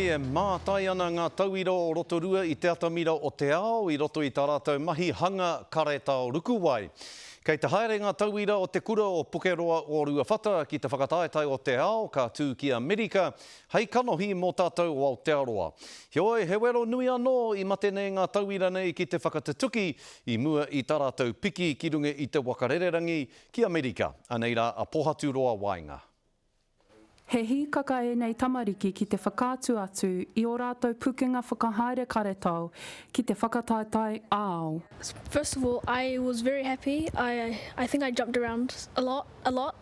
E mātai ana ngā tauira o Rotorua i te atamira o te ao i roto i tā rātou mahi hanga karetao Rukuwai. Kei te haere ngā tauira o te kura o Pukeroa o Ruawhata ki te whakataetai o te ao ka tū ki Amerika, hei kanohi mō tātou o Aotearoa. Heoi, he wero nui anō i mate nei ngā tauira nei ki te whakatatuki i mua i tā rātou piki ki runga i te wakarererangi ki Amerika. Aneira a pohatu roa wainga. He hīkaka e nei tamariki ki te whakaatu atu i ō rātou pukenga whakahaere karetao ki te whakataetai ao. First of all, I was very happy. I think I jumped around a lot.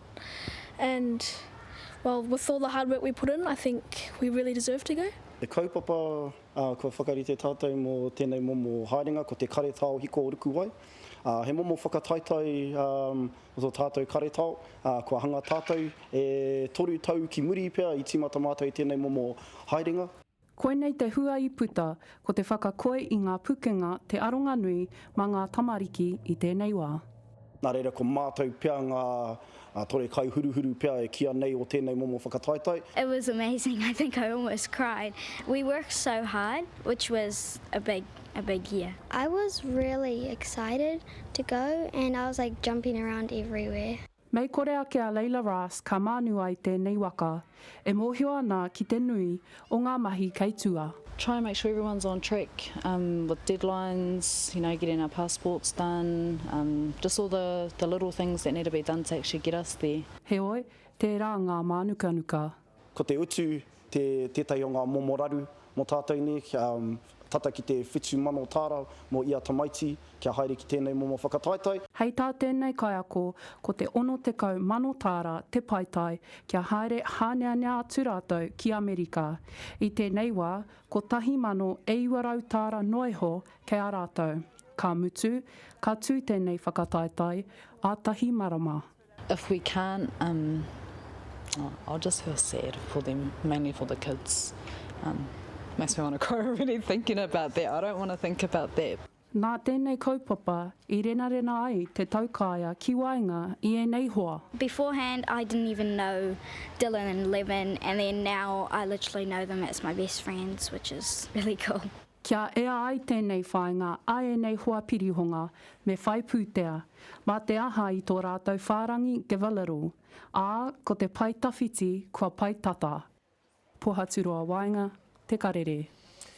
And, well, with all the hard work we put in, I think we really deserve to go. E kaupapa ko whakarite tātou mō tēnei momo haerenga ko te karetao hiko o Rukuwai. He momo whakataetai o tō tātou karetao, kua hanga tātou e toru tau ki muri pia i tīmata mātou i tēnei momo haerenga. Koenei te hua i puta ko te whakakoe i ngā pukenga te aronga nui mā ngā tamariki i tēnei wā. Nā reira ko mātou pia ngā tore kai huruhuru pia e kia nei o tēnei momo whakataetai. It was amazing. I think I almost cried. We worked so hard, which was a big year. I was really excited to go and I was like jumping around everywhere. Mei kore ake a Leila Ras ka mānua i tēnei waka, e mōhio ana ki te nui o ngā mahi kei tua. Try and make sure everyone's on track with deadlines, you know, getting our passports done, just all the little things that need to be done to actually get us there. Heoi, tērā ngā mānukanuka. Ko te utu, tētai o ngā momoraru mō tātou ni, tata ki te whitu mano tāra mō ia tamaiti, kia haere ki tēnei momo whakataetai. Hei tā tēnei kai ako, ko te ono tekau mano tāra te paitai, kia haere hāneanea atu rātou ki Amerika. I tēnei wā, ko tahi mano e iwarau tāra noiho kei a rātou. Ka mutu, ka tū tēnei whakataetai, a tahi marama. If we can't, I'll just feel sad for them, mainly for the kids. Makes me want to cry really thinking about that. I don't want to think about that. Nā tēnei kaupapa, I rena ai te taukāia ki wainga I e nei hoa. Beforehand, I didn't even know Dylan and Levin, and then now I literally know them as my best friends, which is really cool. Kia ea ai tēnei whainga, ai e nei hoa pirihonga, me whai pūtea, mā te aha I tō rātou whārangi Gavalaru, ā ko te pai tawhiti kua pai tata. Pohaturoa wainga, te karere.